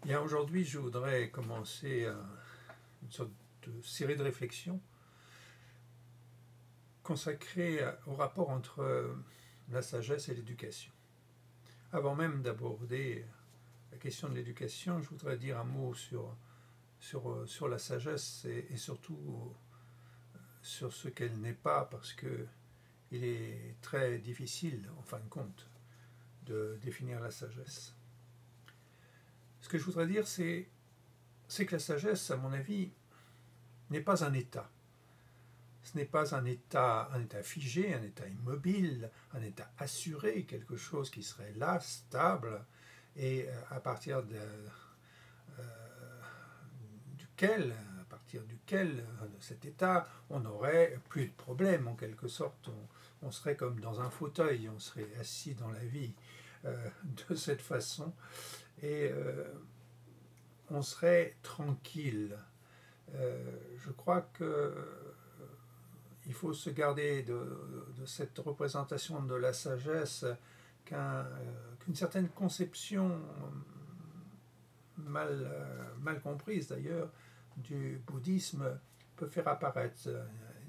Bien, aujourd'hui, je voudrais commencer une sorte de série de réflexions consacrée au rapport entre la sagesse et l'éducation. Avant même d'aborder la question de l'éducation, je voudrais dire un mot sur la sagesse et surtout sur ce qu'elle n'est pas, parce que il est très difficile, en fin de compte, de définir la sagesse. Ce que je voudrais dire, c'est que la sagesse, à mon avis, n'est pas un état. Ce n'est pas un état figé, un état immobile, un état assuré, quelque chose qui serait là, stable, et à partir duquel, de cet état, on n'aurait plus de problème, en quelque sorte. On serait comme dans un fauteuil, on serait assis dans la vie de cette façon, et on serait tranquille. Je crois que il faut se garder de cette représentation de la sagesse qu'une certaine conception mal comprise d'ailleurs du bouddhisme peut faire apparaître.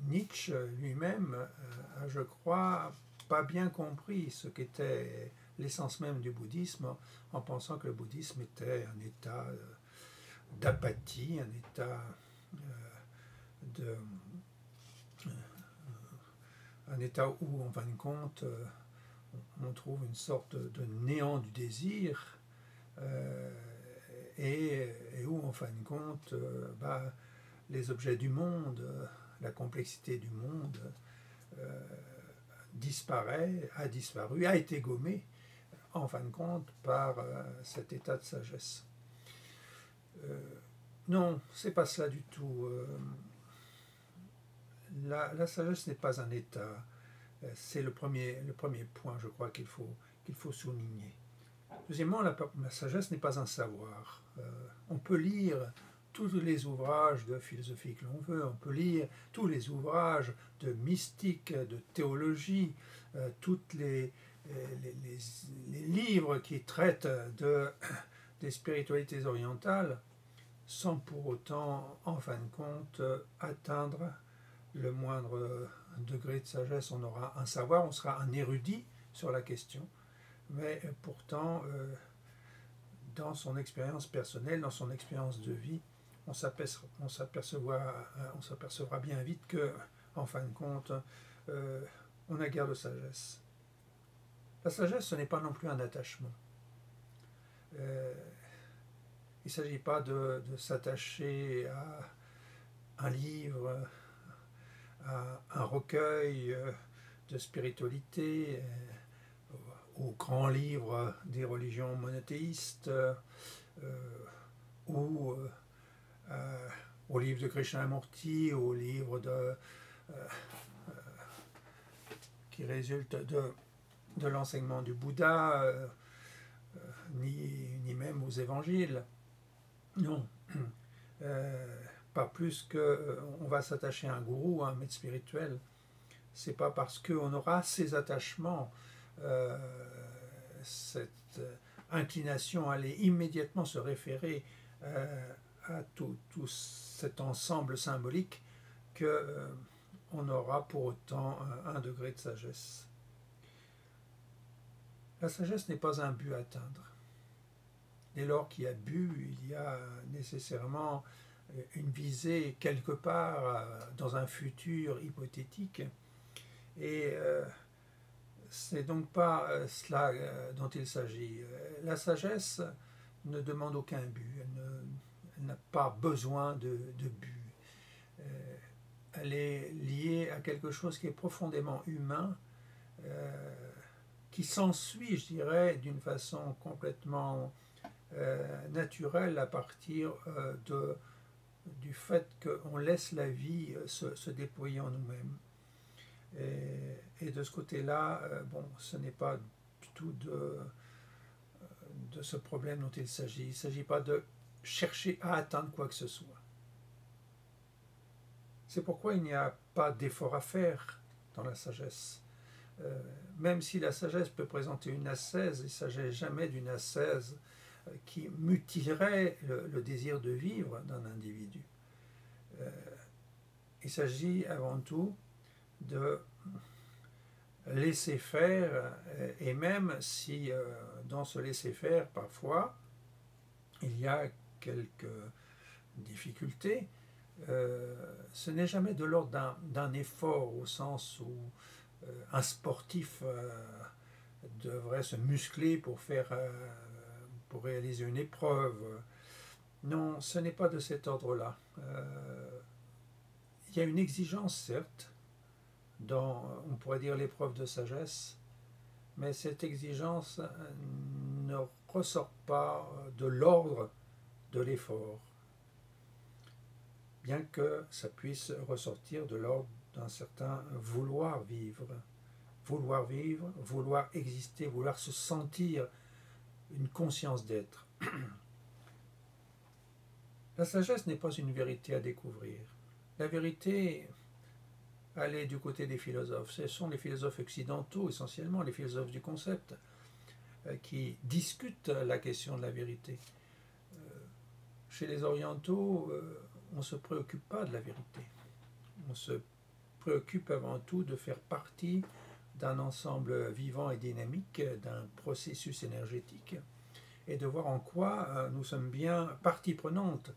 Nietzsche lui-même a, je crois, pas bien compris ce qu'était l'essence même du bouddhisme en pensant que le bouddhisme était un état d'apathie, un état de un état où, en fin de compte, on trouve une sorte de néant du désir et où, en fin de compte, les objets du monde, la complexité du monde a disparu, a été gommée, en fin de compte, par cet état de sagesse. Non, c'est pas cela du tout. La sagesse n'est pas un état. C'est le premier point, je crois, qu'il faut souligner. Deuxièmement, la sagesse n'est pas un savoir. On peut lire tous les ouvrages de philosophie que l'on veut, on peut lire tous les ouvrages de mystique, de théologie, tous les livres qui traitent des spiritualités orientales, sans pour autant, en fin de compte, atteindre le moindre degré de sagesse. On aura un savoir, on sera un érudit sur la question, mais pourtant, dans son expérience personnelle, dans son expérience de vie, on s'apercevra bien vite que, en fin de compte, on n'a guère de sagesse. La sagesse, ce n'est pas non plus un attachement. Il ne s'agit pas de s'attacher à un livre, à un recueil de spiritualité, aux grands livres des religions monothéistes, ou aux livres de Krishnamurti, aux livres qui résultent de l'enseignement du Bouddha, ni même aux évangiles. Non. Pas plus qu'on va s'attacher à un gourou, à un maître spirituel. C'est pas parce qu'on aura ces attachements, cette inclination à aller immédiatement se référer à tout cet ensemble symbolique qu'on aura pour autant un degré de sagesse. La sagesse n'est pas un but à atteindre. Dès lors qu'il y a but, il y a nécessairement une visée quelque part dans un futur hypothétique, et c'est donc pas cela dont il s'agit. La sagesse ne demande aucun but, elle n'a pas besoin de but. Elle est liée à quelque chose qui est profondément humain, qui s'ensuit, je dirais, d'une façon complètement naturelle à partir du fait qu'on laisse la vie se déployer en nous-mêmes. Et de ce côté-là, ce n'est pas du tout de ce problème dont il s'agit. Il ne s'agit pas de chercher à atteindre quoi que ce soit. C'est pourquoi il n'y a pas d'effort à faire dans la sagesse. Même si la sagesse peut présenter une ascèse, il ne s'agit jamais d'une ascèse qui mutilerait le désir de vivre d'un individu. Il s'agit avant tout de laisser faire, et même si dans ce laisser faire, parfois, il y a quelques difficultés, ce n'est jamais de l'ordre d'un effort au sens où un sportif devrait se muscler pour réaliser une épreuve. Non, ce n'est pas de cet ordre-là. Il y a une exigence, certes, dans, on pourrait dire, l'épreuve de sagesse, mais cette exigence ne ressort pas de l'ordre de l'effort, bien que ça puisse ressortir de l'ordre d'un certain vouloir vivre, vouloir exister, vouloir se sentir une conscience d'être. La sagesse n'est pas une vérité à découvrir. La vérité, elle est du côté des philosophes. Ce sont les philosophes occidentaux, essentiellement les philosophes du concept, qui discutent la question de la vérité. Chez les orientaux, on ne se préoccupe pas de la vérité. On se préoccupe avant tout de faire partie d'un ensemble vivant et dynamique, d'un processus énergétique, et de voir en quoi nous sommes bien partie prenante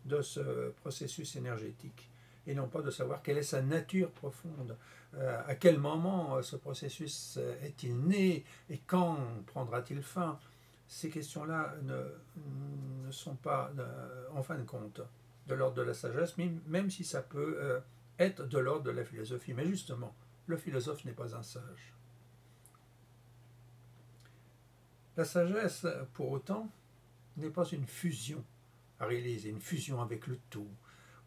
de ce processus énergétique, et non pas de savoir quelle est sa nature profonde, à quel moment ce processus est-il né, et quand prendra-t-il fin. Ces questions-là ne sont pas, en fin de compte, de l'ordre de la sagesse, même si ça peut être de l'ordre de la philosophie. Mais justement, le philosophe n'est pas un sage. La sagesse, pour autant, n'est pas une fusion à réaliser, une fusion avec le tout,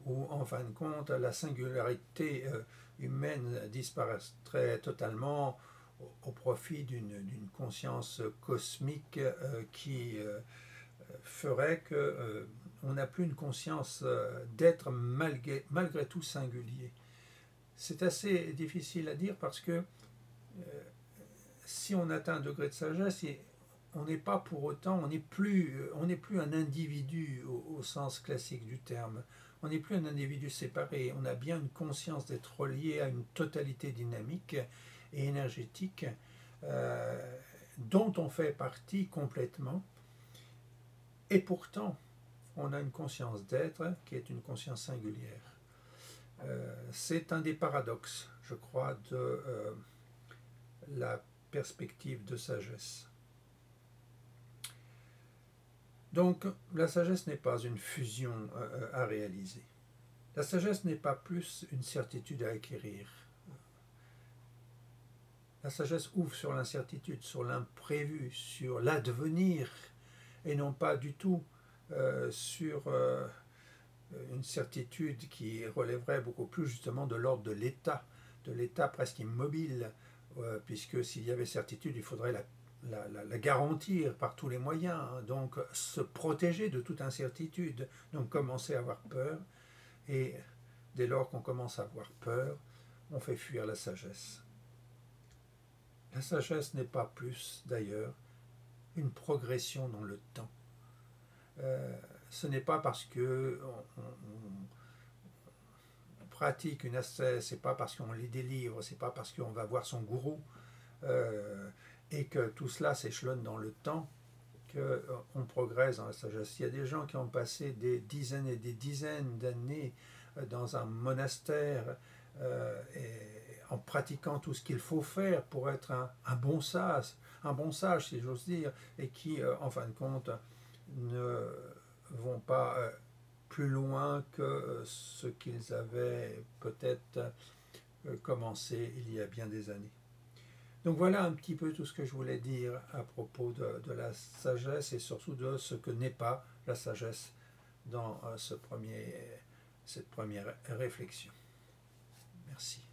où, en fin de compte, la singularité humaine disparaîtrait totalement au profit d'une conscience cosmique qui ferait qu'on n'a plus une conscience d'être malgré tout singulier. C'est assez difficile à dire parce que si on atteint un degré de sagesse, on n'est pas pour autant, on n'est plus un individu au sens classique du terme. On n'est plus un individu séparé. On a bien une conscience d'être relié à une totalité dynamique et énergétique dont on fait partie complètement. Et pourtant, on a une conscience d'être qui est une conscience singulière. C'est un des paradoxes, je crois, de la perspective de sagesse. Donc, la sagesse n'est pas une fusion à réaliser. La sagesse n'est pas plus une certitude à acquérir. La sagesse ouvre sur l'incertitude, sur l'imprévu, sur l'advenir, et non pas du tout sur une certitude qui relèverait beaucoup plus justement de l'ordre de l'état presque immobile, puisque s'il y avait certitude, il faudrait la garantir par tous les moyens, hein, donc se protéger de toute incertitude, donc commencer à avoir peur, et dès lors qu'on commence à avoir peur, on fait fuir la sagesse. La sagesse n'est pas plus, d'ailleurs, une progression dans le temps. Ce n'est pas parce que on pratique une ascèse, c'est pas parce qu'on lit des livres, c'est pas parce qu'on va voir son gourou, et que tout cela s'échelonne dans le temps, qu'on progresse dans la sagesse. Il y a des gens qui ont passé des dizaines et des dizaines d'années dans un monastère en pratiquant tout ce qu'il faut faire pour être un bon sage si j'ose dire, et qui, en fin de compte, ne vont pas plus loin que ce qu'ils avaient peut-être commencé il y a bien des années. Donc voilà un petit peu tout ce que je voulais dire à propos de la sagesse et surtout de ce que n'est pas la sagesse dans cette première réflexion. Merci.